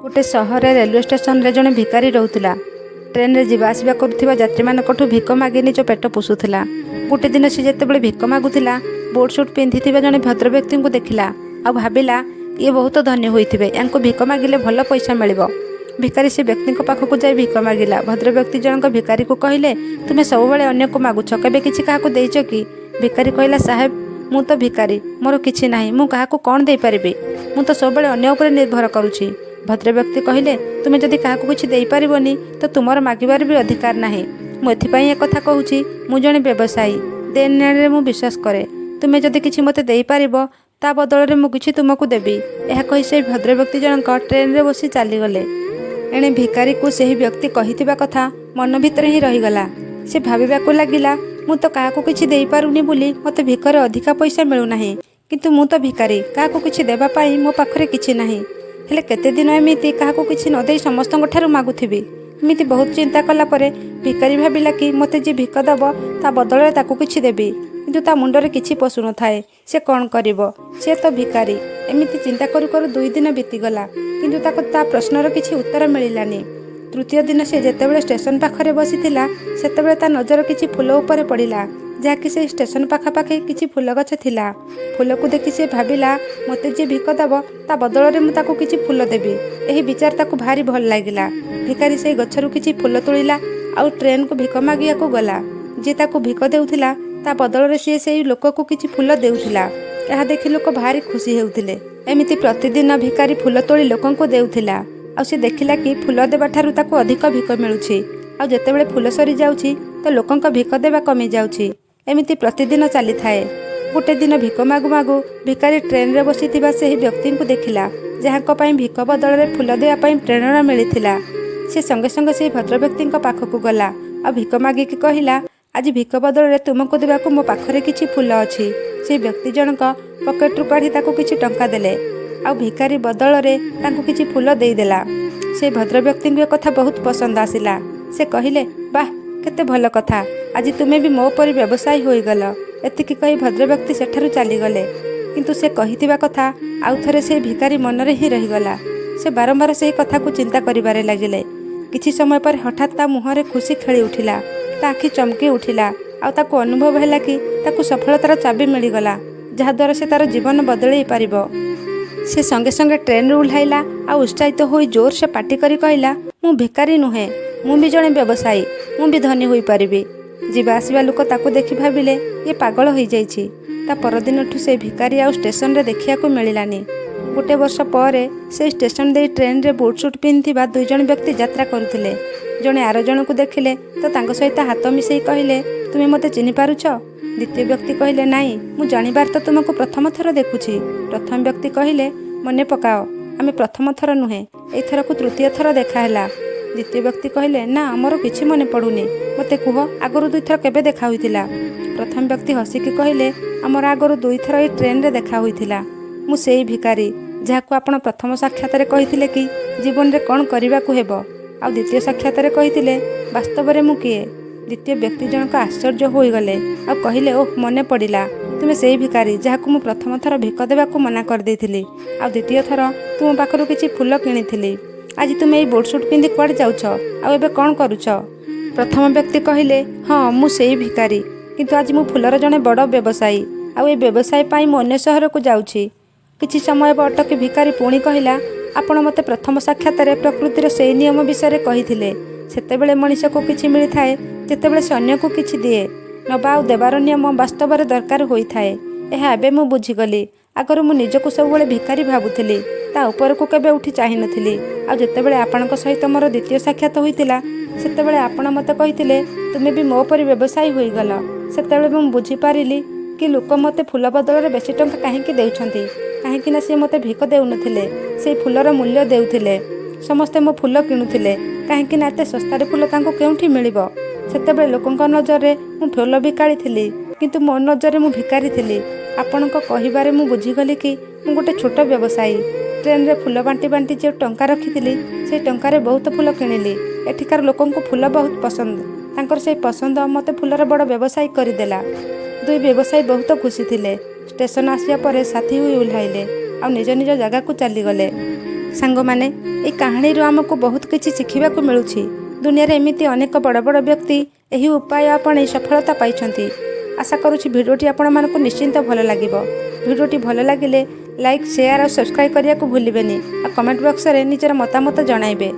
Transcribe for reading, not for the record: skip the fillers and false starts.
गोटे सहर railway station रे जड़े भिकारी रोला। ट्रेन रे जीवा आसवा करुवा यात्री मानू भिक मागे निज पेट पोषुला। गोटे दिन सी जिते भिक मागुला बोट सुट पिंधि जड़े भद्र व्यक्ति को देखला आ भाविला ये बहुत धन्य होते या भिक मागिले भल पैसा मिल। भिकारी से व्यक्ति पाखक जाए भिक मागिला। भद्र व्यक्ति जनक भिकारी को कहले तुम्हें सब बेले अन्य को मागुच केबे किछि काहाकु देइछ कि? भिकारी कहला साहेब मु तो भिकारी मोर किछि नाही मु काहाकु कोन देई परिबे मु तो सब बेले अन्य उपर निर्भर करूछि। भद्र व्यक्ति कहले तुम्हें जदि काहाकु किछि देई परिबोनी तो तुमर मागिबार भी अधिकार नाही। मु एथिपई एक कथा कहूछि मु जणे व्यवसायी देन रे मु विश्वास करे। तुम्हें जदि किछि मते देई परिबो ता बदल रे मु किछि तुमको देबी। एहा कहि से भद्र व्यक्ति जनक ट्रेन रे बसी चली गले। एणे भिकारी को सही व्यक्ति कहिथिबा कथा मन भितर ही रहीगला। से भाबिबाकु लागिला मु तो काहाकु किछि देई पारुनी बोली मते भिकर अधिका पैसा मिलु नाही, किंतु मु तो भिकारी काहाकु किछि देबा पाई मो पाखरे किछि नाही। हेले केते दिन एमिति काहाकु किछि न देई समस्तଙ୍କ ठारू मागुथिबी। एमिति बहुत चिंता कला परे भिकारी भाबिला कि मते जे भिक दब ता बदल रे ताकु किछि देबी, किंतु ता मुंडरे किछि पसु न थाए। से कोन करिवो, से तो भिकारी। एमिति चिंता करू करू 2 दिन बीतीगला, किंतु ताको ता प्रश्नर किछि उत्तर मिलिलानी। तृतीय दिन से जेतेबेले स्टेशन पाखरे बसिथिला सेतेबेले ता नजर किछि फूल उपरे पड़िला, जहाँकि से स्टेशन पाखापाखि किछि फूल गछ थिला। फूल को देखि से भाबिला मते जे भिक दब ता बदल रे मु ताको किछि फूल देबी। एही विचार ताको भारी भल लागिला। भिकारी से गछरु किछि फूल तोलिला आउ ट्रेन को भिक मागिया को गला। जे ताको भिक देउथिला ता बदल रे से लोक को किछि फूल देउथिला। एहा देखि लोक भारी खुशी हेउथिले। एमिति प्रतिदिन भिकारी फूल तोली लोकन को देउथिला। आ से देखिला कि फूल देबा ठारू ताको अधिक भिक मिलुछि। आ जेतेबेले फूल सरी जाउछि तो लोकंक भिक देबा कमी जाउछि। एमिति प्रतिदिन चली थाए। गोटे दिन भिक मागु मागु भिकारी ट्रेन रे बसिथिबा सेही व्यक्ति को देखिला, जहाँक पई भिक बदल रे फूल देबा पई प्रेरणा मिलिथिला। से संगे संगे से भद्र व्यक्ति पाखक गला आ भिक मागिकी कहिला आज भिक बदल रे तुमको देबाकू मो पाखरे किछि फूल अछि। से व्यक्ति जनक पकेट रु काढी ताको किछि टंका देले आ भिकारी बदल रे ताको किछि फूल देई देला। से भद्र व्यक्ति को कथा बहुत पसंद आसिला। से कहिले वाह केते भल कथा, आज तुम्हें भी मो परि व्यवसायी होईगल। एतिकी कही भद्र व्यक्ति सेठारु चली गले, किंतु से कहिथिबा कथा आउ थरे से भिकारी मनरे ही रहीगला। से बारंबार से कथा को चिंता करिबारे लागिले। किछि समय पर हठात ता मुहरे खुशी खेली उठिला, ता आखि चमकी उठिला आ ताको अनुभव हैला कि ताको सफलतार चाबी मिलिगला, जहा द्वारा से तार जीवन बदलई पारिबो। से संगे संगे ट्रेन रू उल्हाइला आ उत्साहित होई जोर से पाटी करी कहला मु भिकारी नुहे, मु भी जणे व्यवसायी, मु भी धनी होई पारिबी। जीवा आसवा लोक ताको देखि भाबिले ये पागल होई जाइछि। ता परदिन ठु से भिकारी आ स्टेशन रे देखिया को मिलिलानी। गोटे वर्ष परे से स्टेशन दे ट्रेन रे बोट सूट पिंधिबा 2 जण व्यक्ति यात्रा करुथिले। जणे आर जण को देखिले तो तांको सहित हाथ मिसई कहले तुमे मते चिन्हि पारुछ? द्वितीय व्यक्ति कहले नाही मु जानिबार तो तुमको प्रथम थर देखुछि। प्रथम व्यक्ति कहले मने पकाओ आमे प्रथम थर नुहे, एथर को तृतीय थर देखा हैला। द्वितीय व्यक्ति कहले ना आमर किछि मने पड़ुनी, मते कुह आगरु 2 थर केबे देखा होइतिला? प्रथम व्यक्ति हसिकी कहले आमर आगरु 2 थर ए ट्रेन रे देखा होइतिला। मु सेई भिकारी जाहाकु आपण प्रथम साक्षात रे कहिथिले कि जीवन रे कोन करिबाकू हेबो, आ द्वितीय साक्षात रे कहिथिले वास्तव रे मु किए? द्वितीय व्यक्ति जनक आश्चर्य होई गले आ कहिले ओह मने पड़िला, तुमे सेई भिकारी जाहाकु मु प्रथम थर भिक देबाकू मना कर देइथिली आ द्वितीय थर तुम पाखरु किछि फूल किनिथिली। आज तुमे ए बोट सूट पिंधि कुआडे जाउछ आ एबे कोन करूछ? प्रथम व्यक्ति कहिले हाँ मु सेई भिकारी, किंतु आज मु फूलर जणे बड़ व्यवसायी आ ए व्यवसाय पाई मु अन्य शहर को जाउछि। किछि समय अटकी भिकारी पुणी कहिला आपण मते प्रथम साक्षात रे प्रकृतिर सेई नियम विषय कहिथिले। सेतेबेले मनुष्य को किछि मिली थाए जेतेबेले से अन्य को किछि दिए। नबा आ देवार नियम वास्तव रे दरकार होई थाए। एहा एबे मु बुझिगली। आगर मु निजको सबुबले भिकारी भाबुथिली, ता ऊपर को केबे उठी चाहि नथिली। आ जेतेबेले आपणक सहित मोर द्वितीय साक्षात होइतिला सेतेबेले आपण मते कहिथिले तुमे भी मो परि व्यवसायी होईगल। सेतेबेले मु बुझी पारिली कि लोक मते फूल बदल रे बेसी टंका काहेकि देउछंती, काहेकि ना से मते भिक देउ नथिले, से फूलर मूल्य देउथिले। समस्ते मो फूल किणुथिले, काहेकि ना एते सस्तारे फूल तांको केउठी मिलिबो। सेतेबेले लोकंक नजर रे मु फूल बिकाळी थिली, किंतु मो नजर रे मु भिकारी थिली। आपणक कहिबारे मु बुझिगली कि मु गोटे छोट व्यवसायी। ट्रेन रे फूल बांटी बांटी जो टंका रखिथिली से टंकारे बहुत फूल किणिली। एठिकार लोकंको फूल बहुत पसंद, तांकर से पसंद मते फूलर बड़ व्यवसायी करदेला। 2 व्यवसायी बहुत खुशी थिले। स्टेशन आसिया परे साथी हुई उल्हाइले आ निज निज जगह को चली गले। ସାଙ୍ଗମାନେ, ଏହି କାହାଣୀରୁ ଆମକୁ ବହୁତ କିଛି ଶିଖିବାକୁ ମିଳୁଛି। ଦୁନିଆରେ ଏମିତି ଅନେକ ବଡ଼ ବଡ଼ ବ୍ୟକ୍ତି ଏହି ଉପାୟ ଆପଣେଇ ସଫଳତା ପାଇଛନ୍ତି। ଆଶା କରୁଛି ଭିଡ଼ିଓଟି ଆପଣମାନଙ୍କୁ ନିଶ୍ଚିନ୍ତ ଭଲ ଲାଗିବ। ଭିଡ଼ିଓଟି ଭଲ ଲାଗିଲେ ଲାଇକ୍, ସେୟାର ଆଉ ସବସ୍କ୍ରାଇବ୍ କରିବାକୁ ଭୁଲିବେନି। ଆଉ କମେଣ୍ଟ ବକ୍ସରେ ନିଜର ମତାମତ ଜଣାଇବେ।